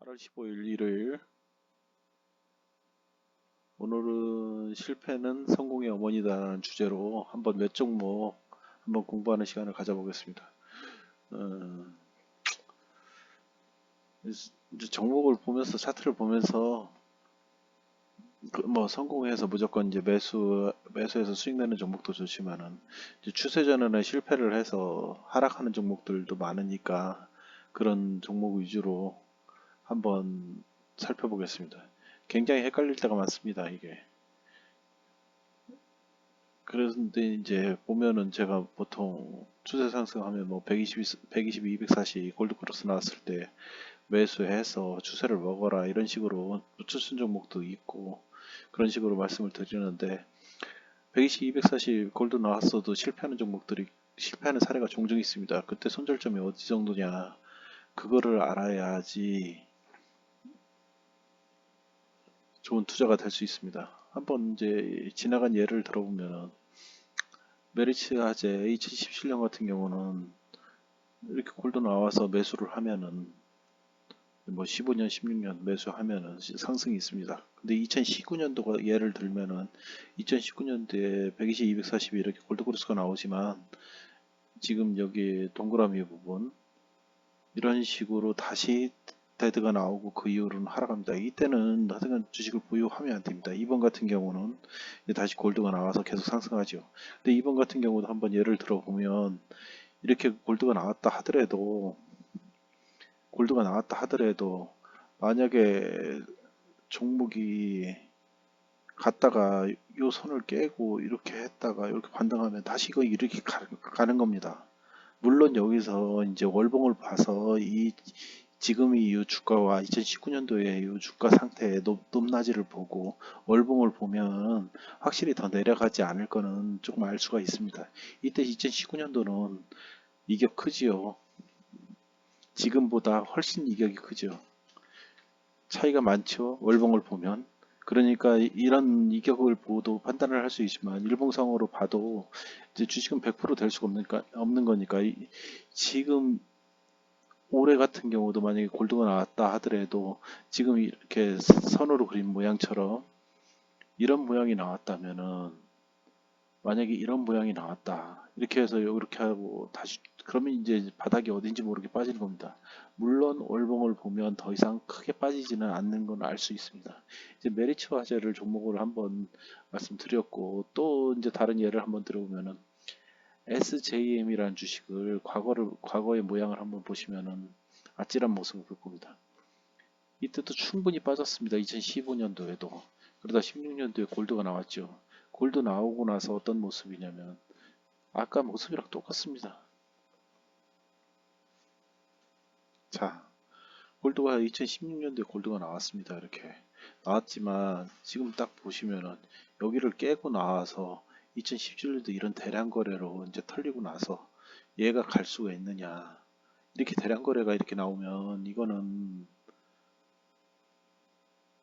8월 15일 일요일. 오늘은 실패는 성공의 어머니다라는 주제로 한번 몇 종목 한번 공부하는 시간을 가져보겠습니다. 어, 이제 종목을 보면서 차트를 보면서 뭐 성공해서 무조건 이제 매수해서 수익 내는 종목도 좋지만은 이제 추세 전환에 실패를 해서 하락하는 종목들도 많으니까 그런 종목 위주로 한번 살펴보겠습니다. 굉장히 헷갈릴 때가 많습니다, 이게. 그런데 이제 보면은 제가 보통 추세 상승하면 뭐 120, 240 골드크로스 나왔을 때 매수해서 추세를 먹어라 이런 식으로 추천 종목도 있고 그런 식으로 말씀을 드리는데 120, 240 골드 나왔어도 실패하는 사례가 종종 있습니다. 그때 손절점이 어디 정도냐 그거를 알아야지 좋은 투자가 될 수 있습니다. 한번 이제 지나간 예를 들어보면은 메리츠 화재 2017년 같은 경우는 이렇게 골드 나와서 매수를 하면은 뭐 15년, 16년 매수하면은 상승이 있습니다. 근데 2019년도가 예를 들면은 2019년도에 120, 240이 이렇게 골드크로스가 나오지만 지금 여기 동그라미 부분 이런 식으로 다시 데드가 나오고 그 이후로는 하락합니다. 이때는 하여튼 주식을 보유하면 안 됩니다. 이번 같은 경우는 다시 골드가 나와서 계속 상승하죠. 근데 이번 같은 경우도 한번 예를 들어 보면 이렇게 골드가 나왔다 하더라도 만약에 종목이 갔다가 요 선을 깨고 이렇게 했다가 이렇게 반등하면 다시 이거 이렇게 가는 겁니다. 물론 여기서 이제 월봉을 봐서 지금 이 주가와 2019년도의 이 주가 상태의 높낮이를 보고 월봉을 보면 확실히 더 내려가지 않을 거는 조금 알 수가 있습니다. 이때 2019년도는 이격 크지요. 지금보다 훨씬 이격이 크죠. 차이가 많죠. 월봉을 보면. 그러니까 이런 이격을 보도 판단을 할 수 있지만 일봉상으로 봐도 이제 주식은 100%될 수가 없는 거니까 지금 올해 같은 경우도 만약에 골드가 나왔다 하더라도 지금 이렇게 선으로 그린 모양처럼 이런 모양이 나왔다면은 만약에 이런 모양이 나왔다 이렇게 해서 이렇게 하고 다시 그러면 이제 바닥이 어딘지 모르게 빠지는 겁니다. 물론 월봉을 보면 더 이상 크게 빠지지는 않는 건 알 수 있습니다. 이제 메리츠 화재를 종목을 한번 말씀드렸고 또 이제 다른 예를 한번 들어보면은 SJM이라는 주식을 과거의 모양을 한번 보시면은 아찔한 모습을 볼 겁니다. 이때도 충분히 빠졌습니다. 2015년도에도. 그러다 16년도에 골드가 나왔죠. 골드 나오고 나서 어떤 모습이냐면 아까 모습이랑 똑같습니다. 자, 골드가 2016년도에 골드가 나왔습니다. 이렇게 나왔지만 지금 딱 보시면은 여기를 깨고 나와서 2017년도 이런 대량 거래로 이제 털리고 나서 얘가 갈 수가 있느냐. 이렇게 대량 거래가 이렇게 나오면 이거는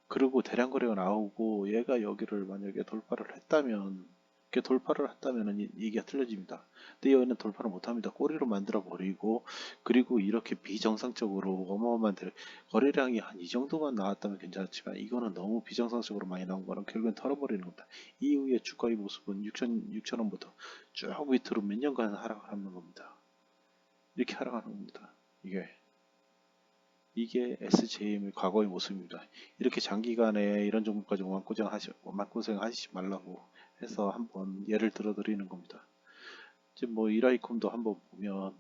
그리고 대량 거래가 나오고 얘가 여기를 만약에 돌파를 했다면 이렇게 돌파를 했다면 이게 틀려집니다. 근데 얘는 돌파를 못합니다. 꼬리로 만들어 버리고 그리고 이렇게 비정상적으로 어마어마한 거래량이 한 이 정도만 나왔다면 괜찮지만 이거는 너무 비정상적으로 많이 나온 거는 결국엔 털어버리는 겁니다. 이후에 주가의 모습은 6천원부터 쭉 밑으로 몇 년간 하락을 하는 겁니다. 이렇게 하락하는 겁니다. 이게 SJM의 과거의 모습입니다. 이렇게 장기간에 이런 종목까지 마음고생 하시지 말라고 해서 한번 예를 들어 드리는 겁니다. 지금 뭐 이라이콤도 한번 보면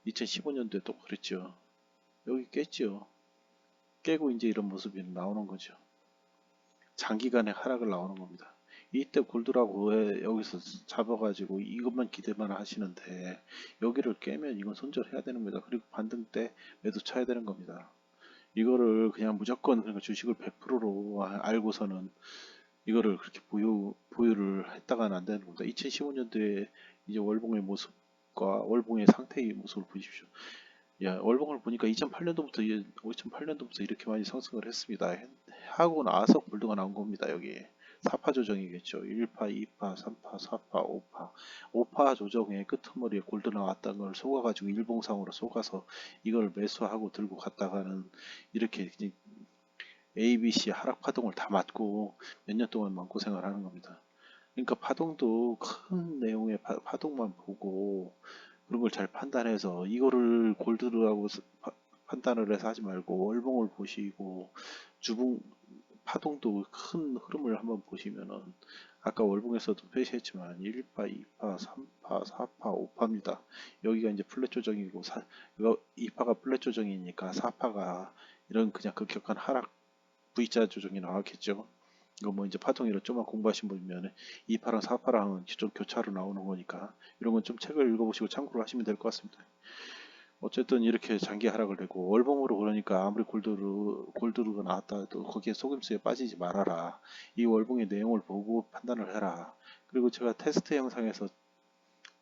2015년도에 또 그랬죠. 여기 깼죠. 깨고 이제 이런 모습이 나오는 거죠. 장기간의 하락을 나오는 겁니다. 이때 골드라고 왜 여기서 잡아가지고 이것만 기대만 하시는데 여기를 깨면 이건 손절해야 되는 겁니다. 그리고 반등 때 매도 쳐야 되는 겁니다. 이거를 그냥 무조건 그러니까 주식을 100%로 알고서는 이거를 그렇게 보유를 했다가는 안 되는 겁니다. 2015년도에 이제 월봉의 모습과 월봉의 상태의 모습을 보십시오. 야, 월봉을 보니까 2008년도부터 이렇게 많이 상승을 했습니다. 하고 나서 골드가 나온 겁니다. 여기 4파 조정이겠죠. 1파, 2파, 3파, 4파, 5파. 5파 조정의 끄트머리에 골드 나왔다는 걸 속아가지고 일봉상으로 속아서 이걸 매수하고 들고 갔다가는 이렇게 ABC 하락 파동을 다 맞고 몇 년 동안 마음고생을 하는 겁니다. 그러니까 파동도 큰 내용의 파동만 보고 그런 걸 잘 판단해서 이거를 골드라고 판단을 해서 하지 말고 월봉을 보시고 주봉 파동도 큰 흐름을 한번 보시면은 아까 월봉에서도 표시했지만 1파, 2파, 3파, 4파, 5파입니다. 여기가 이제 플랫 조정이고 이거 2파가 플랫 조정이니까 4파가 이런 그냥 급격한 하락 V자 조정이 나왔겠죠. 이거 뭐 이제 파동이라 좀만 공부하신 분이면 2파랑 4파랑 좀 교차로 나오는 거니까 이런 건 좀 책을 읽어보시고 참고를 하시면 될 것 같습니다. 어쨌든 이렇게 장기 하락을 내고 월봉으로 그러니까 아무리 골드루가 나왔다 해도 거기에 속임수에 빠지지 말아라. 이 월봉의 내용을 보고 판단을 해라. 그리고 제가 테스트 영상에서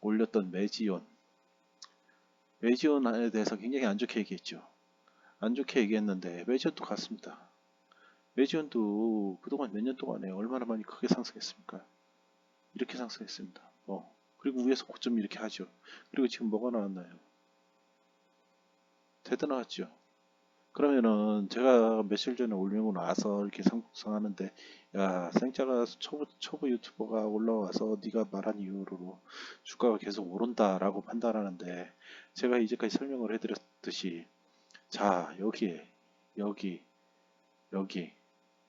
올렸던 매지온에 대해서 굉장히 안 좋게 얘기했죠. 안 좋게 얘기했는데 매지온도 같습니다. 매지온도 그동안 몇 년 동안에 얼마나 많이 크게 상승했습니까? 이렇게 상승했습니다. 그리고 위에서 고점 이렇게 하죠. 그리고 지금 뭐가 나왔나요? 테드 나왔죠. 그러면은 제가 며칠 전에 올리고 나서 이렇게 상승하는데 야 생짜가 초보 유튜버가 올라와서 네가 말한 이유로 주가가 계속 오른다라고 판단하는데 제가 이제까지 설명을 해드렸듯이 자 여기 여기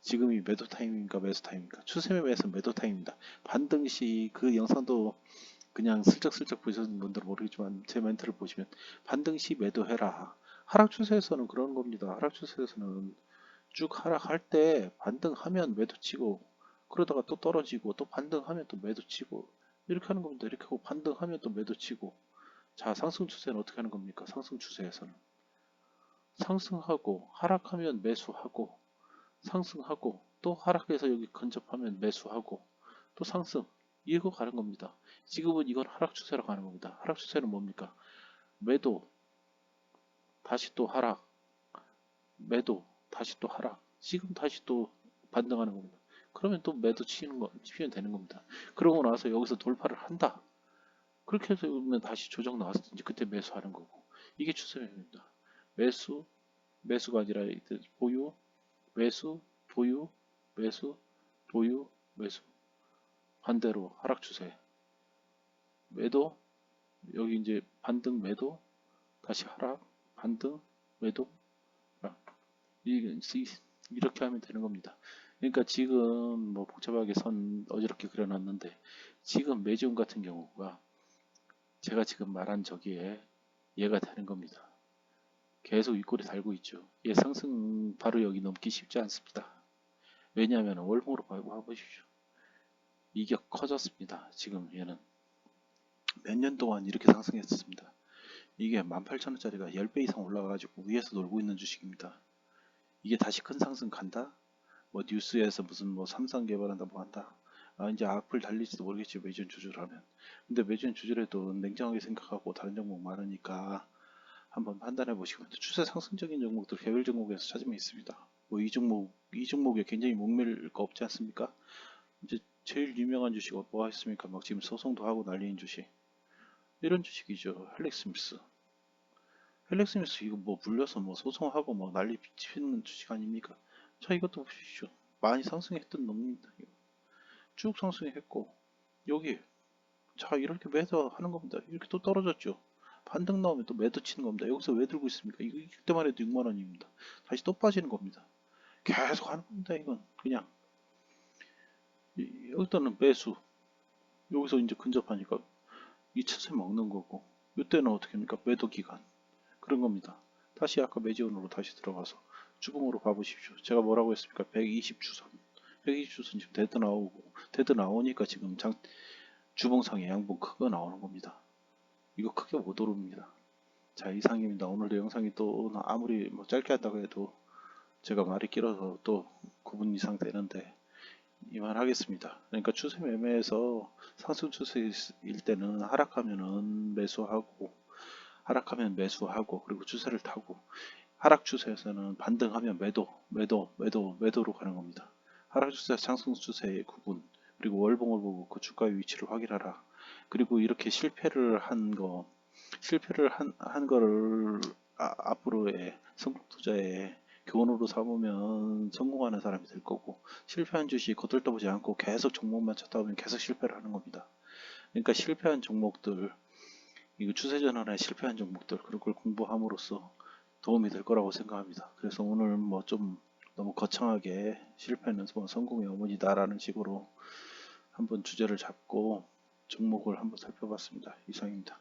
지금이 매도 타임입니까 매수 타임입니까? 추세매매에서 매도 타임입니다. 반등 시 그 영상도 그냥 슬쩍슬쩍 보시는 분들은 모르겠지만 제 멘트를 보시면 반등 시 매도해라. 하락 추세에서는 그런 겁니다. 하락 추세에서는 쭉 하락할 때 반등하면 매도치고 그러다가 또 떨어지고 또 반등하면 또 매도치고 이렇게 하는 겁니다. 이렇게 하고 반등하면 또 매도치고 자 상승 추세는 어떻게 하는 겁니까? 상승 추세에서는 상승하고 하락하면 매수하고 상승하고 또 하락해서 여기 근접하면 매수하고 또 상승 이거 가는 겁니다. 지금은 이건 하락 추세로 가는 겁니다. 하락 추세는 뭡니까? 매도 다시 또 하락 매도 다시 또 하락 지금 다시 또 반등하는 겁니다. 그러면 또 매도 치면 되는 겁니다. 그러고 나서 여기서 돌파를 한다. 그렇게 해서 보면 다시 조정 나왔든지 그때 매수하는 거고 이게 추세입니다. 매수가 아니라 보유 매수 보유 매수 보유 매수 반대로 하락 추세 매도 여기 이제 반등 매도 다시 하락 반등 매도 하락 이렇게 하면 되는 겁니다. 그러니까 지금 뭐 복잡하게 선 어지럽게 그려놨는데 지금 매지움 같은 경우가 제가 지금 말한 저기에 얘가 되는 겁니다. 계속 윗골이 달고 있죠. 얘 상승 바로 여기 넘기 쉽지 않습니다. 왜냐하면 월봉으로 봐보십시오. 이격 커졌습니다. 지금 얘는 몇 년 동안 이렇게 상승했습니다. 이게 18,000원짜리가 10배 이상 올라가가지고 위에서 놀고 있는 주식입니다. 이게 다시 큰 상승 간다? 뭐 뉴스에서 무슨 뭐 삼성 개발한다 뭐 한다. 이제 악플 달릴지도 모르겠지 매주는 조절하면. 근데 매주는 조절해도 냉정하게 생각하고 다른 종목 많으니까 한번 판단해 보시고 추세 상승적인 종목들 개별 종목에서 찾으면 있습니다. 뭐 이 종목에 굉장히 목매일 거 없지 않습니까? 이제 제일 유명한 주식 뭐가 있습니까? 막 지금 소송도 하고 난리인 주식. 이런 주식이죠. 헬렉스미스 이거 뭐 물려서 뭐 소송하고 뭐 난리 피는 주식 아닙니까? 자 이것도 보십시오. 많이 상승했던 놈입니다. 이거. 쭉 상승했고 여기 자 이렇게 매도 하는 겁니다. 이렇게 또 떨어졌죠. 반등 나오면 또 매도 치는 겁니다. 여기서 왜 들고 있습니까? 이거 이때만 해도 6만원입니다. 다시 또 빠지는 겁니다. 계속 하는 겁니다. 이건 그냥 여기서는 매수 여기서 이제 근접하니까 이 추세 먹는 거고 이때는 어떻게 합니까? 매도 기간 그런 겁니다. 다시 아까 매지온으로 다시 들어가서 주봉으로 봐보십시오. 제가 뭐라고 했습니까? 120주선 120주선 지금 데드 나오니까 지금 주봉상에 양봉 크게 나오는 겁니다. 이거 크게 못 오릅니다. 자 이상입니다. 오늘도 영상이 또 아무리 뭐 짧게 한다고 해도 제가 말이 길어서 또 9분 이상 되는데 이만 하겠습니다. 그러니까 추세 매매에서 상승 추세일 때는 하락하면은 매수하고 그리고 추세를 타고 하락 추세에서는 반등하면 매도로 가는 겁니다. 하락 추세, 상승 추세의 구분, 그리고 월봉을 보고 그 주가의 위치를 확인하라. 그리고 이렇게 실패를 한 거를 앞으로의 성공 투자의 교훈으로 삼으면 성공하는 사람이 될 거고, 실패한 주식 거들떠보지 않고 계속 종목만 찾다 보면 계속 실패를 하는 겁니다. 그러니까 실패한 종목들, 이거 추세 전환에 실패한 종목들, 그런 걸 공부함으로써 도움이 될 거라고 생각합니다. 그래서 오늘 뭐 좀 너무 거창하게 실패는 뭐 성공의 어머니다라는 식으로 한번 주제를 잡고 종목을 한번 살펴봤습니다. 이상입니다.